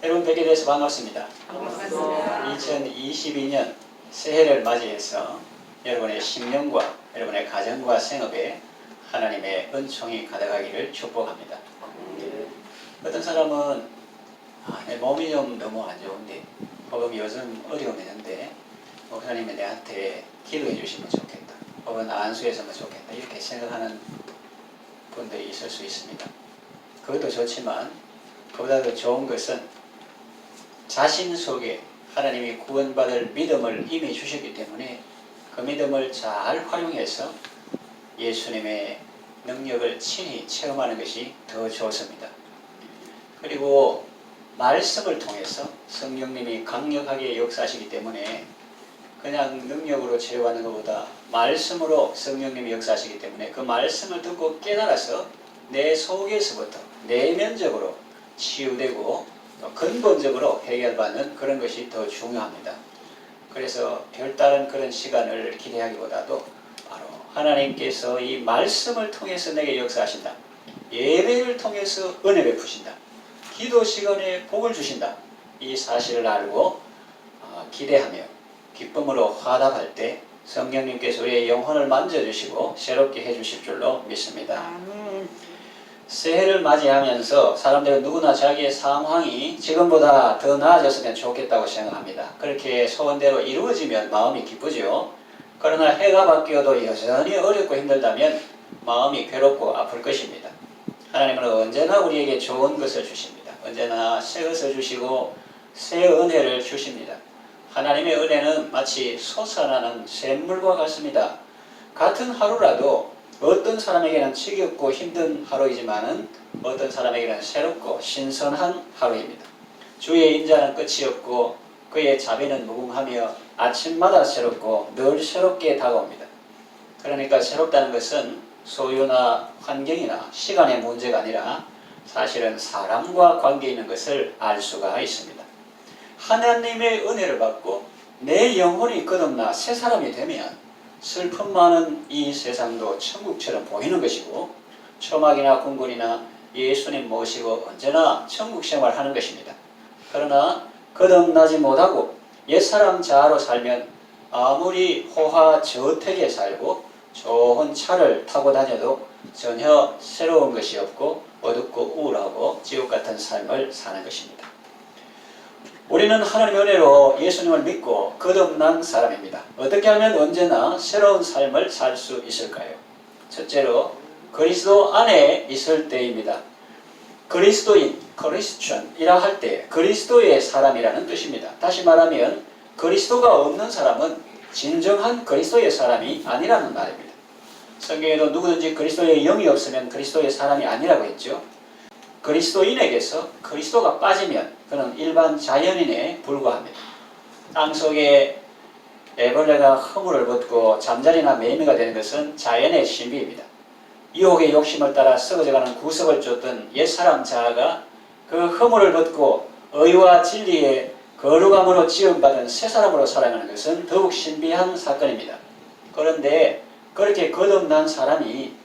여러분 뵙게 돼서 반갑습니다. 반갑습니다. 2022년 새해를 맞이해서 여러분의 심령과 여러분의 가정과 생업에 하나님의 은총이 가득하기를 축복합니다. 어떤 사람은 내 몸이 좀 너무 안 좋은데 혹은 요즘 어려움이 있는데 목사님이 내한테 기도해 주시면 좋겠다, 혹은 안수했으면 좋겠다, 이렇게 생각하는 분들이 있을 수 있습니다. 그것도 좋지만 그보다도 좋은 것은 자신 속에 하나님이 구원받을 믿음을 이미 주셨기 때문에 그 믿음을 잘 활용해서 예수님의 능력을 친히 체험하는 것이 더 좋습니다. 그리고 말씀을 통해서 성령님이 강력하게 역사하시기 때문에 그냥 능력으로 치료받는 것보다 말씀으로 성령님이 역사하시기 때문에 그 말씀을 듣고 깨달아서 내 속에서부터 내면적으로 치유되고 또 근본적으로 해결받는 그런 것이 더 중요합니다. 그래서 별다른 그런 시간을 기대하기보다도 바로 하나님께서 이 말씀을 통해서 내게 역사하신다, 예배를 통해서 은혜 베푸신다, 기도 시간에 복을 주신다, 이 사실을 알고 기대하며 기쁨으로 화답할 때 성령님께서 우리의 영혼을 만져주시고 새롭게 해주실 줄로 믿습니다. 새해를 맞이하면서 사람들은 누구나 자기의 상황이 지금보다 더 나아졌으면 좋겠다고 생각합니다. 그렇게 소원대로 이루어지면 마음이 기쁘죠. 그러나 해가 바뀌어도 여전히 어렵고 힘들다면 마음이 괴롭고 아플 것입니다. 하나님은 언제나 우리에게 좋은 것을 주십니다. 언제나 새 것을 주시고 새 은혜를 주십니다. 하나님의 은혜는 마치 솟아나는 샘물과 같습니다. 같은 하루라도 어떤 사람에게는 지겹고 힘든 하루이지만은 어떤 사람에게는 새롭고 신선한 하루입니다. 주의 인자는 끝이 없고 그의 자비는 무궁하며 아침마다 새롭고 늘 새롭게 다가옵니다. 그러니까 새롭다는 것은 소유나 환경이나 시간의 문제가 아니라 사실은 사람과 관계 있는 것을 알 수가 있습니다. 하나님의 은혜를 받고 내 영혼이 거듭나 새 사람이 되면 슬픔 많은 이 세상도 천국처럼 보이는 것이고 초막이나 궁궐이나 예수님 모시고 언제나 천국 생활하는 것입니다. 그러나 거듭나지 못하고 옛사람 자아로 살면 아무리 호화저택에 살고 좋은 차를 타고 다녀도 전혀 새로운 것이 없고 어둡고 우울하고 지옥같은 삶을 사는 것입니다. 우리는 하나님의 은혜로 예수님을 믿고 거듭난 사람입니다. 어떻게 하면 언제나 새로운 삶을 살 수 있을까요? 첫째로 그리스도 안에 있을 때입니다. 그리스도인, 크리스천이라 할 때 그리스도의 사람이라는 뜻입니다. 다시 말하면 그리스도가 없는 사람은 진정한 그리스도의 사람이 아니라는 말입니다. 성경에도 누구든지 그리스도의 영이 없으면 그리스도의 사람이 아니라고 했죠. 그리스도인에게서 그리스도가 빠지면 그는 일반 자연인에 불과합니다. 땅속에 애벌레가 허물을 벗고 잠자리나 매미가 되는 것은 자연의 신비입니다. 유혹의 욕심을 따라 썩어져가는 구석을 쫓던 옛사람 자아가 그 허물을 벗고 의와 진리의 거룩함으로 지음받은 새사람으로 살아가는 것은 더욱 신비한 사건입니다. 그런데 그렇게 거듭난 사람이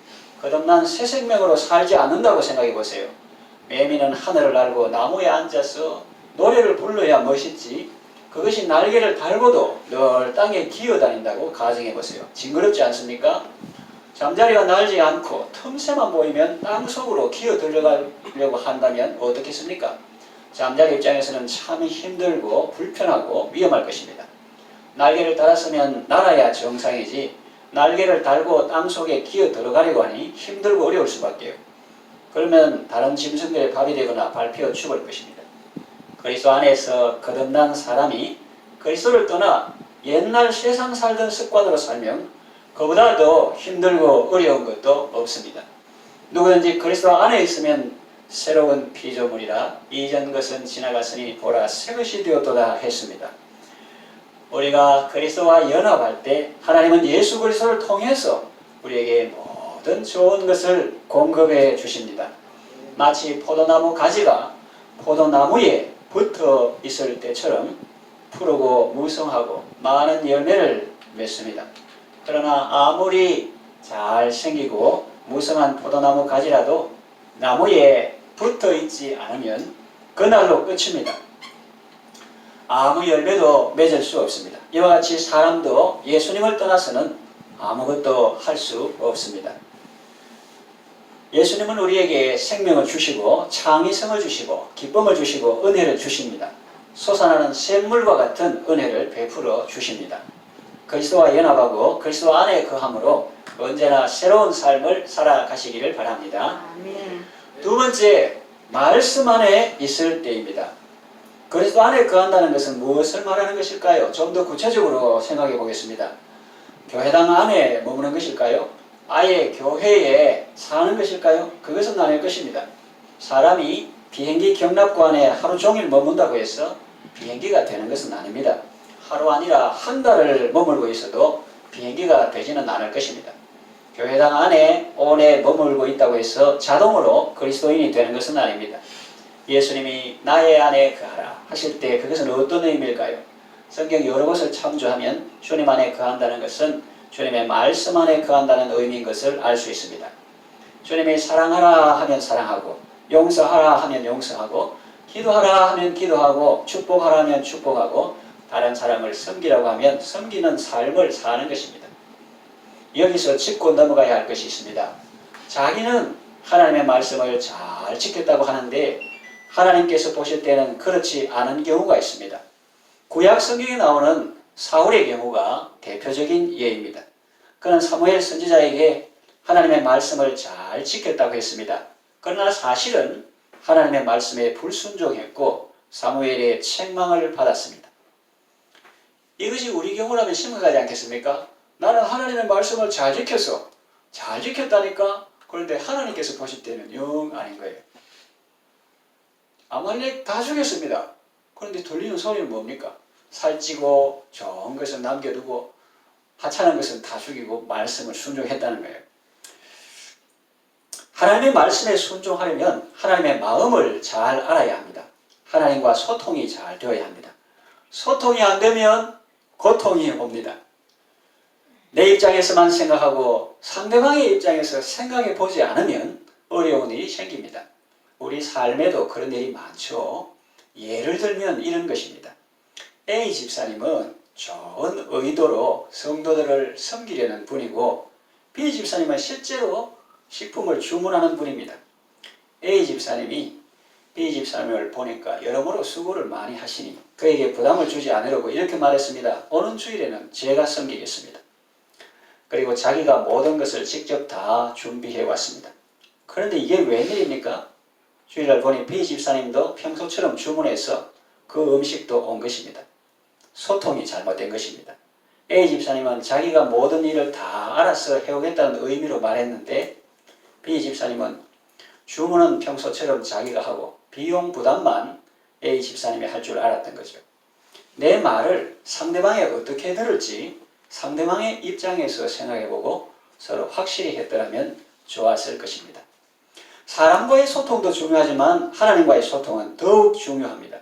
거듭난 새 생명으로 살지 않는다고 생각해 보세요. 매미는 하늘을 날고 나무에 앉아서 노래를 불러야 멋있지 그것이 날개를 달고도 늘 땅에 기어다닌다고 가정해 보세요. 징그럽지 않습니까? 잠자리가 날지 않고 틈새만 보이면 땅속으로 기어 들어가려고 한다면 어떻겠습니까? 잠자리 입장에서는 참 힘들고 불편하고 위험할 것입니다. 날개를 달았으면 날아야 정상이지 날개를 달고 땅속에 기어 들어가려고 하니 힘들고 어려울 수밖에요. 그러면 다른 짐승들의 밥이 되거나 밟혀 죽을 것입니다. 그리스도 안에서 거듭난 사람이 그리스도를 떠나 옛날 세상 살던 습관으로 살면 그보다 더 힘들고 어려운 것도 없습니다. 누구든지 그리스도 안에 있으면 새로운 피조물이라 이전 것은 지나갔으니 보라 새 것이 되었도다 했습니다. 우리가 그리스도와 연합할 때 하나님은 예수 그리스도를 통해서 우리에게 모든 좋은 것을 공급해 주십니다. 마치 포도나무 가지가 포도나무에 붙어 있을 때처럼 푸르고 무성하고 많은 열매를 맺습니다. 그러나 아무리 잘생기고 무성한 포도나무 가지라도 나무에 붙어 있지 않으면 그날로 끝입니다. 아무 열매도 맺을 수 없습니다. 이와 같이 사람도 예수님을 떠나서는 아무것도 할 수 없습니다. 예수님은 우리에게 생명을 주시고 창의성을 주시고 기쁨을 주시고 은혜를 주십니다. 솟아나는 샘물과 같은 은혜를 베풀어 주십니다. 그리스도와 연합하고 그리스도 안에 거함으로 언제나 새로운 삶을 살아가시기를 바랍니다. 아멘. 두 번째, 말씀 안에 있을 때입니다. 그리스도 안에 거한다는 것은 무엇을 말하는 것일까요? 좀 더 구체적으로 생각해 보겠습니다. 교회당 안에 머무는 것일까요? 아예 교회에 사는 것일까요? 그것은 아닐 것입니다. 사람이 비행기 경납고 안에 하루 종일 머문다고 해서 비행기가 되는 것은 아닙니다. 하루 아니라 한 달을 머물고 있어도 비행기가 되지는 않을 것입니다. 교회당 안에 오래 머물고 있다고 해서 자동으로 그리스도인이 되는 것은 아닙니다. 예수님이 나의 안에 거하라 하실 때 그것은 어떤 의미일까요? 성경 여러 곳을 참조하면 주님 안에 거한다는 것은 주님의 말씀 안에 거한다는 의미인 것을 알 수 있습니다. 주님이 사랑하라 하면 사랑하고 용서하라 하면 용서하고 기도하라 하면 기도하고 축복하라 하면 축복하고 다른 사람을 섬기라고 하면 섬기는 삶을 사는 것입니다. 여기서 짚고 넘어가야 할 것이 있습니다. 자기는 하나님의 말씀을 잘 지켰다고 하는데 하나님께서 보실 때는 그렇지 않은 경우가 있습니다. 구약 성경에 나오는 사울의 경우가 대표적인 예입니다. 그는 사무엘 선지자에게 하나님의 말씀을 잘 지켰다고 했습니다. 그러나 사실은 하나님의 말씀에 불순종했고 사무엘의 책망을 받았습니다. 이것이 우리 경우라면 심각하지 않겠습니까? 나는 하나님의 말씀을 잘 지켰어. 잘 지켰다니까? 그런데 하나님께서 보실 때는 영 아닌 거예요. 아말렉 다 죽였습니다. 그런데 들리는 소리는 뭡니까? 살찌고 좋은 것은 남겨두고 하찮은 것은 다 죽이고 말씀을 순종했다는 거예요. 하나님의 말씀에 순종하려면 하나님의 마음을 잘 알아야 합니다. 하나님과 소통이 잘 되어야 합니다. 소통이 안 되면 고통이 옵니다. 내 입장에서만 생각하고 상대방의 입장에서 생각해 보지 않으면 어려운 일이 생깁니다. 우리 삶에도 그런 일이 많죠. 예를 들면 이런 것입니다. A 집사님은 좋은 의도로 성도들을 섬기려는 분이고 B 집사님은 실제로 식품을 주문하는 분입니다. A 집사님이 B 집사님을 보니까 여러모로 수고를 많이 하시니 그에게 부담을 주지 않으려고 이렇게 말했습니다. 오는 주일에는 제가 섬기겠습니다. 그리고 자기가 모든 것을 직접 다 준비해 왔습니다. 그런데 이게 웬일입니까? 주일날 보니 B 집사님도 평소처럼 주문해서 그 음식도 온 것입니다. 소통이 잘못된 것입니다. A 집사님은 자기가 모든 일을 다 알아서 해오겠다는 의미로 말했는데 B 집사님은 주문은 평소처럼 자기가 하고 비용 부담만 A 집사님이 할 줄 알았던 거죠. 내 말을 상대방이 어떻게 들을지 상대방의 입장에서 생각해보고 서로 확실히 했더라면 좋았을 것입니다. 사람과의 소통도 중요하지만 하나님과의 소통은 더욱 중요합니다.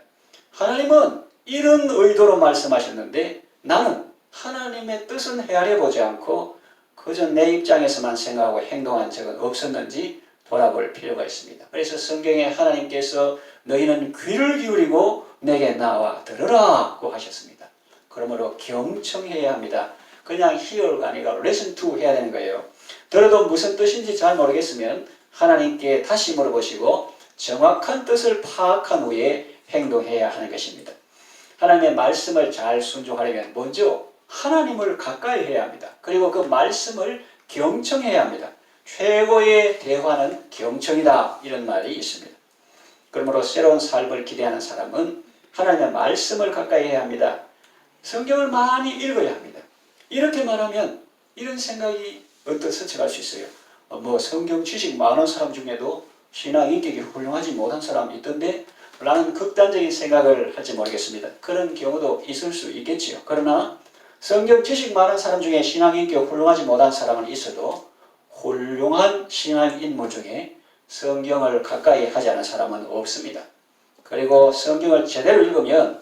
하나님은 이런 의도로 말씀하셨는데 나는 하나님의 뜻은 헤아려보지 않고 그저 내 입장에서만 생각하고 행동한 적은 없었는지 돌아볼 필요가 있습니다. 그래서 성경에 하나님께서 너희는 귀를 기울이고 내게 나와 들으라고 하셨습니다. 그러므로 경청해야 합니다. 그냥 hear가 아니라 listen to 해야 되는 거예요. 들어도 무슨 뜻인지 잘 모르겠으면 하나님께 다시 물어보시고 정확한 뜻을 파악한 후에 행동해야 하는 것입니다. 하나님의 말씀을 잘 순종하려면 먼저 하나님을 가까이 해야 합니다. 그리고 그 말씀을 경청해야 합니다. 최고의 대화는 경청이다 이런 말이 있습니다. 그러므로 새로운 삶을 기대하는 사람은 하나님의 말씀을 가까이 해야 합니다. 성경을 많이 읽어야 합니다. 이렇게 말하면 이런 생각이 언뜻 스쳐갈 수 있어요. 성경 지식 많은 사람 중에도 신앙 인격이 훌륭하지 못한 사람이 있던데 라는 극단적인 생각을 할지 모르겠습니다. 그런 경우도 있을 수 있겠지요. 그러나 성경 지식 많은 사람 중에 신앙 인격 훌륭하지 못한 사람은 있어도 훌륭한 신앙 인물 중에 성경을 가까이 하지 않은 사람은 없습니다. 그리고 성경을 제대로 읽으면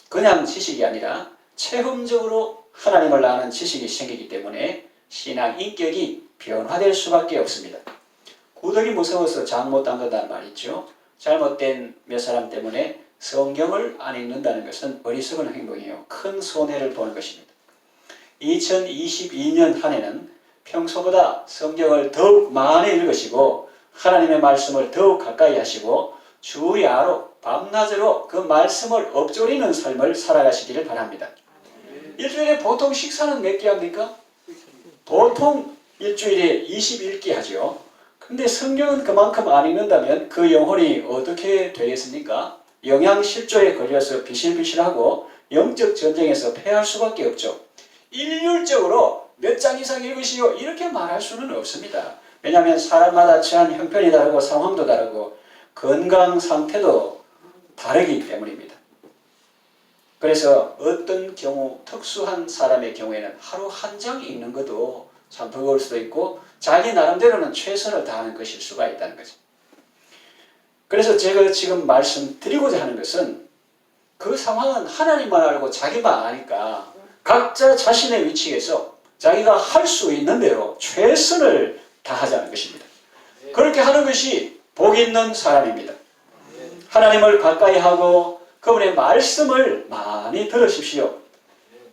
그냥 지식이 아니라 체험적으로 하나님을 아는 지식이 생기기 때문에 신앙 인격이 변화될 수밖에 없습니다. 구더기 무서워서 장 못 담근다는 말 있죠. 잘못된 몇 사람 때문에 성경을 안 읽는다는 것은 어리석은 행동이에요. 큰 손해를 보는 것입니다. 2022년 한 해는 평소보다 성경을 더욱 많이 읽으시고 하나님의 말씀을 더욱 가까이 하시고 주야로 밤낮으로 그 말씀을 엎조리는 삶을 살아가시기를 바랍니다. 일주일에 보통 식사는 몇 끼 합니까? 보통 일주일에 21끼 하죠. 근데 성경은 그만큼 안 읽는다면 그 영혼이 어떻게 되겠습니까? 영양실조에 걸려서 비실비실하고 영적 전쟁에서 패할 수밖에 없죠. 일률적으로 몇 장 이상 읽으시오 이렇게 말할 수는 없습니다. 왜냐하면 사람마다 처한 형편이 다르고 상황도 다르고 건강 상태도 다르기 때문입니다. 그래서 어떤 경우 특수한 사람의 경우에는 하루 한 장 읽는 것도 참 버거울 수도 있고 자기 나름대로는 최선을 다하는 것일 수가 있다는 거죠. 그래서 제가 지금 말씀드리고자 하는 것은 그 상황은 하나님만 알고 자기만 아니까 각자 자신의 위치에서 자기가 할 수 있는 대로 최선을 다하자는 것입니다. 그렇게 하는 것이 복 있는 사람입니다. 하나님을 가까이 하고 그분의 말씀을 많이 들으십시오.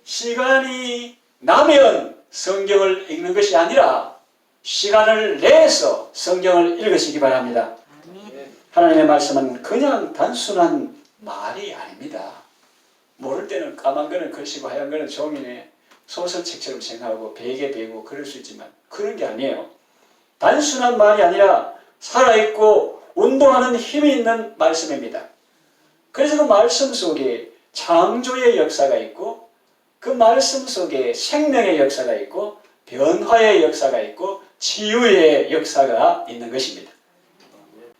시간이 나면 성경을 읽는 것이 아니라 시간을 내서 성경을 읽으시기 바랍니다. 하나님의 말씀은 그냥 단순한 말이 아닙니다. 모를 때는 까만 거는 글씨고 하얀 거는 종이네 소설책처럼 생각하고 베개 베고 그럴 수 있지만 그런 게 아니에요. 단순한 말이 아니라 살아있고 운동하는 힘이 있는 말씀입니다. 그래서 그 말씀 속에 창조의 역사가 있고 그 말씀 속에 생명의 역사가 있고 변화의 역사가 있고 치유의 역사가 있는 것입니다.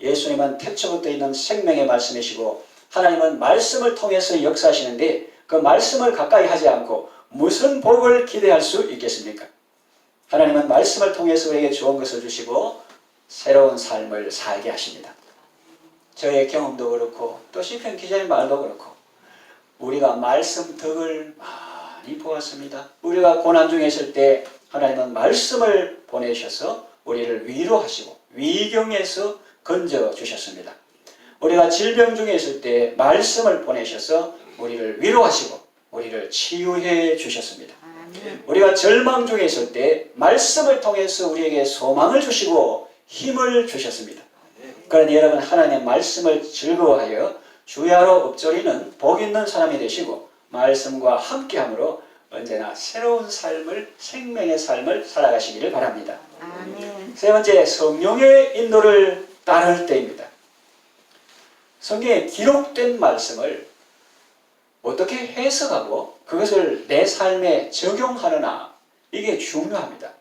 예수님은 태초부터 있는 생명의 말씀이시고 하나님은 말씀을 통해서 역사하시는데 그 말씀을 가까이 하지 않고 무슨 복을 기대할 수 있겠습니까? 하나님은 말씀을 통해서 우리에게 좋은 것을 주시고 새로운 삶을 살게 하십니다. 저의 경험도 그렇고 또 시편 기자의 말도 그렇고 우리가 말씀 덕을 많이 보았습니다. 우리가 고난 중에 있을 때 하나님은 말씀을 보내셔서 우리를 위로하시고 위경에서 건져주셨습니다. 우리가 질병 중에 있을 때 말씀을 보내셔서 우리를 위로하시고 우리를 치유해 주셨습니다. 우리가 절망 중에 있을 때 말씀을 통해서 우리에게 소망을 주시고 힘을 주셨습니다. 그러니 여러분 하나님의 말씀을 즐거워하여 주야로 엎조리는 복 있는 사람이 되시고 말씀과 함께함으로 언제나 새로운 삶을 생명의 삶을 살아가시기를 바랍니다. 아멘. 세 번째, 성령의 인도를 따를 때입니다. 성경에 기록된 말씀을 어떻게 해석하고 그것을 내 삶에 적용하느냐 이게 중요합니다.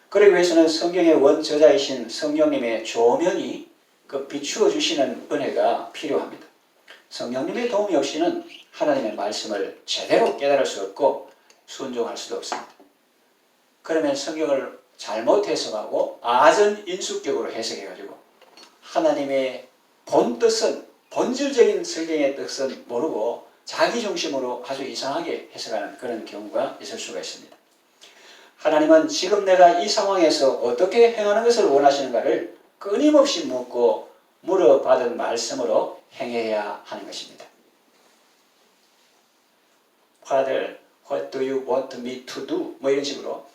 그러기 위해서는 성경의 원저자이신 성령님의 조명이 그 비추어 주시는 은혜가 필요합니다. 성령님의 도움이 없이는 하나님의 말씀을 제대로 깨달을 수 없고 순종할 수도 없습니다. 그러면 성경을 잘못 해석하고 아전인수격으로 해석해가지고 하나님의 본 뜻은 본질적인 성경의 뜻은 모르고 자기 중심으로 아주 이상하게 해석하는 그런 경우가 있을 수가 있습니다. 하나님은 지금 내가 이 상황에서 어떻게 행하는 것을 원하시는가를 끊임없이 묻고 물어받은 말씀으로 행해야 하는 것입니다. Father, what do you want me to do? 뭐 이런 식으로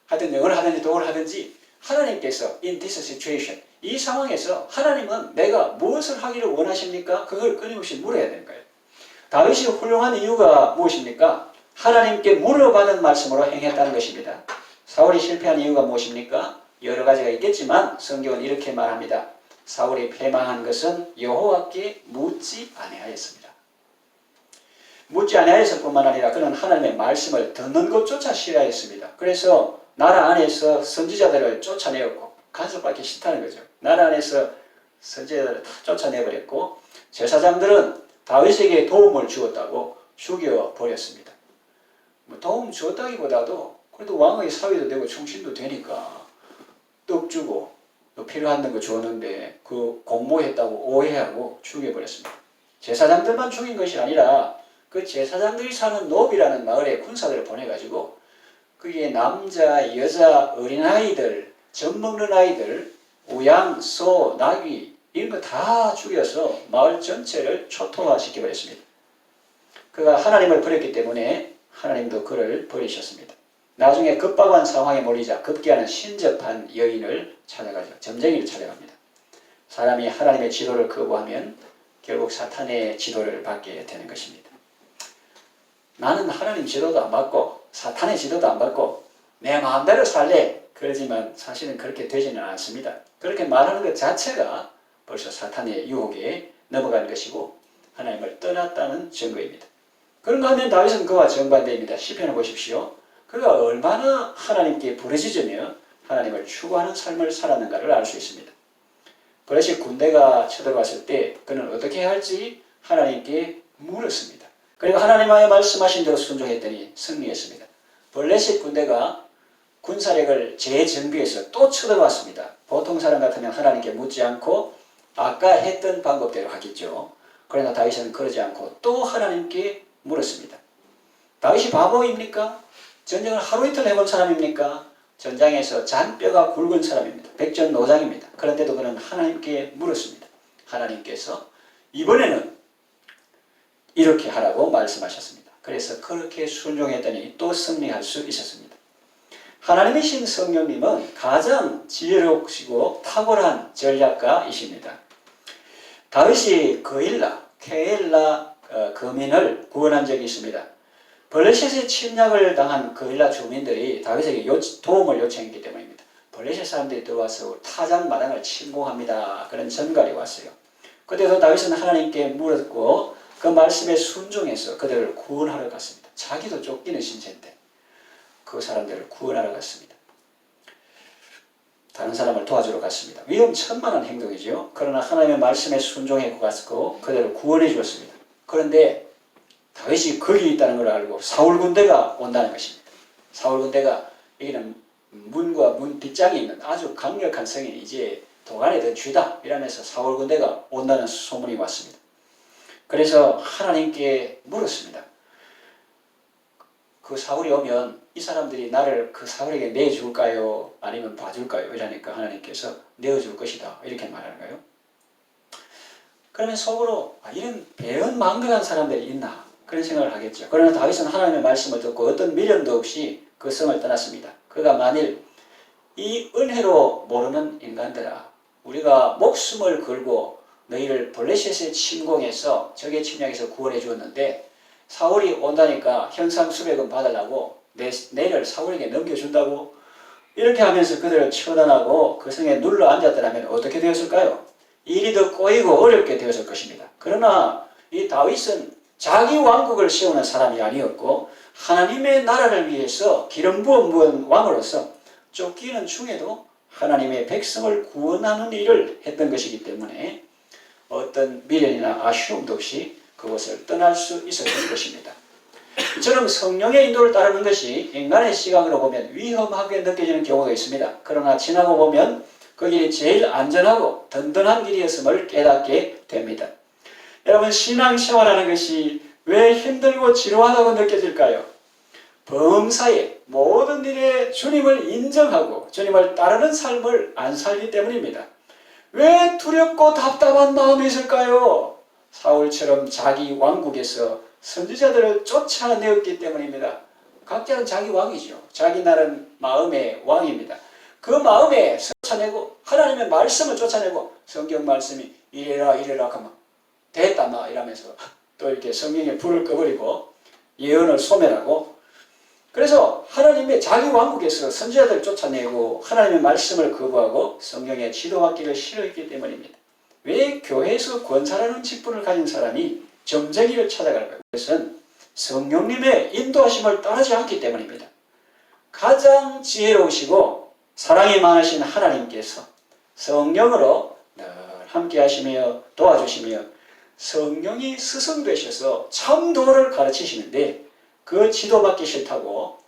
하여튼 영어를 하든지 독어를 하든지 하나님께서 in this situation 이 상황에서 하나님은 내가 무엇을 하기를 원하십니까? 그걸 끊임없이 물어야 되는 거예요. 다윗이 훌륭한 이유가 무엇입니까? 하나님께 물어받은 말씀으로 행했다는 것입니다. 사울이 실패한 이유가 무엇입니까? 여러 가지가 있겠지만 성경은 이렇게 말합니다. 사울이 패망한 것은 여호와께 묻지 아니하였습니다. 묻지 아니하였을 뿐만 아니라 그는 하나님의 말씀을 듣는 것조차 싫어했습니다. 그래서 나라 안에서 선지자들을 쫓아내었고 간섭받기 싫다는 거죠. 나라 안에서 선지자들을 다 쫓아내버렸고 제사장들은 다윗에게 도움을 주었다고 죽여버렸습니다. 뭐 도움 주었다기보다도 그래도 왕의 사위도 되고 충신도 되니까 떡 주고 또 필요한 거 줬는데 그 공모했다고 오해하고 죽여버렸습니다. 제사장들만 죽인 것이 아니라 그 제사장들이 사는 노비라는 마을에 군사들을 보내가지고 거기에 남자, 여자, 어린아이들, 젖먹는 아이들, 우양, 소, 나귀 이런 거 다 죽여서 마을 전체를 초토화시켜 버렸습니다. 그가 하나님을 버렸기 때문에 하나님도 그를 버리셨습니다. 나중에 급박한 상황에 몰리자 급기야는 신접한 여인을 찾아가죠. 점쟁이를 찾아갑니다. 사람이 하나님의 지도를 거부하면 결국 사탄의 지도를 받게 되는 것입니다. 나는 하나님 지도도 안 받고 사탄의 지도도 안 받고 내 마음대로 살래. 그러지만 사실은 그렇게 되지는 않습니다. 그렇게 말하는 것 자체가 벌써 사탄의 유혹에 넘어가는 것이고 하나님을 떠났다는 증거입니다. 그런가 하면 다윗은 그와 정반대입니다. 시편을 보십시오. 그가 얼마나 하나님께 부르짖으며 하나님을 추구하는 삶을 살았는가를 알 수 있습니다. 블레셋 군대가 쳐들어왔을 때 그는 어떻게 할지 하나님께 물었습니다. 그리고 하나님의 말씀하신 대로 순종했더니 승리했습니다. 블레셋 군대가 군사력을 재정비해서 또 쳐들어왔습니다. 보통 사람 같으면 하나님께 묻지 않고 아까 했던 방법대로 하겠죠. 그러나 다윗은 그러지 않고 또 하나님께 물었습니다. 다윗이 바보입니까? 전쟁을 하루 이틀 해본 사람입니까? 전장에서 잔뼈가 굵은 사람입니다. 백전노장입니다. 그런데도 그는 하나님께 물었습니다. 하나님께서 이번에는 이렇게 하라고 말씀하셨습니다. 그래서 그렇게 순종했더니 또 승리할 수 있었습니다. 하나님이신 성령님은 가장 지혜롭시고 탁월한 전략가이십니다. 다윗이 케일라 거민을 구원한 적이 있습니다. 블레셋의 침략을 당한 거일라 주민들이 다윗에게 도움을 요청했기 때문입니다. 블레셋 사람들이 들어와서 타작 마당을 침공합니다. 그런 전갈이 왔어요. 그때도 다윗은 하나님께 물었고 그 말씀에 순종해서 그들을 구원하러 갔습니다. 자기도 쫓기는 신세인데 그 사람들을 구원하러 갔습니다. 다른 사람을 도와주러 갔습니다. 위험천만한 행동이죠. 그러나 하나님의 말씀에 순종해 갔고 그들을 구원해 주었습니다. 그런데 다윗이 거기 있다는 걸 알고 사울 군대가 온다는 것입니다. 사울 군대가 여기는 문과 문 뒷장에 있는 아주 강력한 성이 이제 도간에 더 쥐다 이러면서 사울 군대가 온다는 소문이 왔습니다. 그래서 하나님께 물었습니다. 그 사울이 오면 이 사람들이 나를 그 사울에게 내줄까요? 아니면 봐줄까요? 이러니까 하나님께서 내어줄 것이다 이렇게 말하는 거예요. 그러면 속으로 이런 배은망덕한 사람들이 있나 그런 생각을 하겠죠. 그러나 다윗은 하나님의 말씀을 듣고 어떤 미련도 없이 그 성을 떠났습니다. 그가 만일 이 은혜로 모르는 인간들아 우리가 목숨을 걸고 너희를 블레셋의 침공해서 적의 침략에서 구원해 주었는데 사울이 온다니까 현상 수백은 받으려고 내를 사울에게 넘겨준다고 이렇게 하면서 그들을 처단하고 그 성에 눌러 앉았더라면 어떻게 되었을까요? 일이 더 꼬이고 어렵게 되었을 것입니다. 그러나 이 다윗은 자기 왕국을 세우는 사람이 아니었고 하나님의 나라를 위해서 기름 부은 왕으로서 쫓기는 중에도 하나님의 백성을 구원하는 일을 했던 것이기 때문에 어떤 미련이나 아쉬움도 없이 그곳을 떠날 수 있었던 것입니다. 이처럼 성령의 인도를 따르는 것이 인간의 시각으로 보면 위험하게 느껴지는 경우도 있습니다. 그러나 지나고 보면 그 길이 제일 안전하고 든든한 길이었음을 깨닫게 됩니다. 여러분 신앙생활하는 것이 왜 힘들고 지루하다고 느껴질까요? 범사에 모든 일에 주님을 인정하고 주님을 따르는 삶을 안 살기 때문입니다. 왜 두렵고 답답한 마음이 있을까요? 사울처럼 자기 왕국에서 선지자들을 쫓아내었기 때문입니다. 각자는 자기 왕이죠. 자기 나라는 마음의 왕입니다. 그 마음에 쫓아내고 하나님의 말씀을 쫓아내고 성경 말씀이 이래라 하면 됐다 마 이러면서 또 이렇게 성경에 불을 꺼버리고 예언을 소멸하고 그래서 하나님의 자기 왕국에서 선지자들을 쫓아내고 하나님의 말씀을 거부하고 성경의 지도받기를 싫어했기 때문입니다. 왜 교회에서 권사라는 직분을 가진 사람이 점쟁이를 찾아갈까요? 그것은 성령님의 인도하심을 따르지 않기 때문입니다. 가장 지혜로우시고 사랑이 많으신 하나님께서 성령으로 늘 함께 하시며 도와주시며 성령이 스승되셔서 참 도를 가르치시는데 그 지도받기 싫다고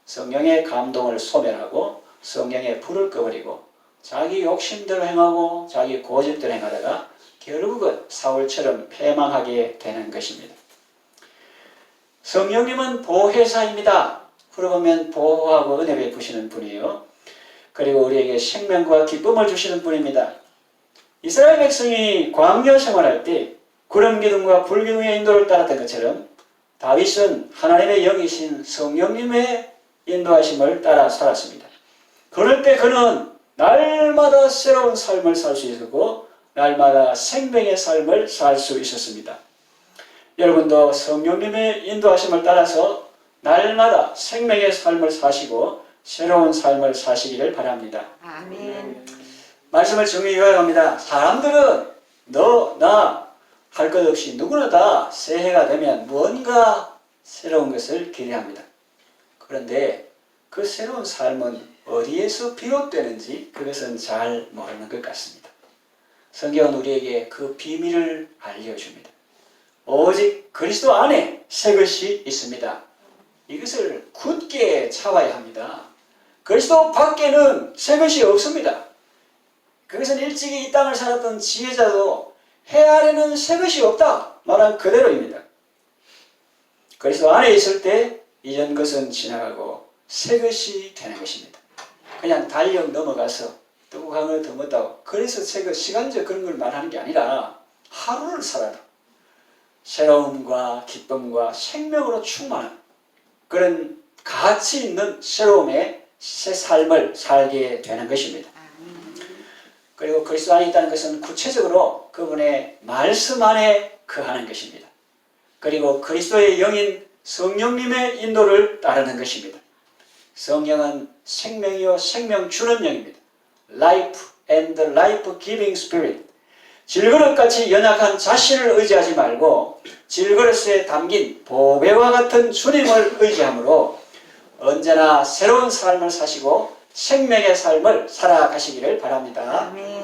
성령의 감동을 소멸하고 성령의 불을 꺼버리고 자기 욕심대로 행하고 자기 고집대로 행하다가 결국은 사울처럼 패망하게 되는 것입니다. 성령님은 보혜사입니다. 풀어보면 보호하고 은혜 베푸시는 분이에요. 그리고 우리에게 생명과 기쁨을 주시는 분입니다. 이스라엘 백성이 광야 생활할 때 구름 기둥과 불 기둥의 인도를 따랐던 것처럼 다윗은 하나님의 영이신 성령님의 인도하심을 따라 살았습니다. 그럴 때 그는 날마다 새로운 삶을 살 수 있었고 날마다 생명의 삶을 살 수 있었습니다. 여러분도 성령님의 인도하심을 따라서 날마다 생명의 삶을 사시고 새로운 삶을 사시기를 바랍니다. 아멘. 말씀을 정리해 가갑니다. 사람들은 너, 나 할 것 없이 누구나 다 새해가 되면 무언가 새로운 것을 기대합니다. 그런데 그 새로운 삶은 어디에서 비롯되는지 그것은 잘 모르는 것 같습니다. 성경은 우리에게 그 비밀을 알려줍니다. 오직 그리스도 안에 새 것이 있습니다. 이것을 굳게 참아야 합니다. 그리스도 밖에는 새 것이 없습니다. 그것은 일찍이 이 땅을 살았던 지혜자도 해 아래는 새 것이 없다 말한 그대로입니다. 그리스도 안에 있을 때 이전 것은 지나가고 새 것이 되는 것입니다. 그냥 달력 넘어가서 뚜껑 거 덮었다고 그래서 새 것, 시간적 그런 걸 말하는 게 아니라 하루를 살아도 새로움과 기쁨과 생명으로 충만한 그런 가치 있는 새로움의 새 삶을 살게 되는 것입니다. 그리고 그리스도 안에 있다는 것은 구체적으로 그분의 말씀 안에 거하는 것입니다. 그리고 그리스도의 영인 성령님의 인도를 따르는 것입니다. 성령은 생명이요 생명 주는 영입니다. Life and life giving spirit. 질그릇같이 연약한 자신을 의지하지 말고 질그릇에 담긴 보배와 같은 주님을 의지함으로 언제나 새로운 삶을 사시고 생명의 삶을 살아가시기를 바랍니다. 아멘.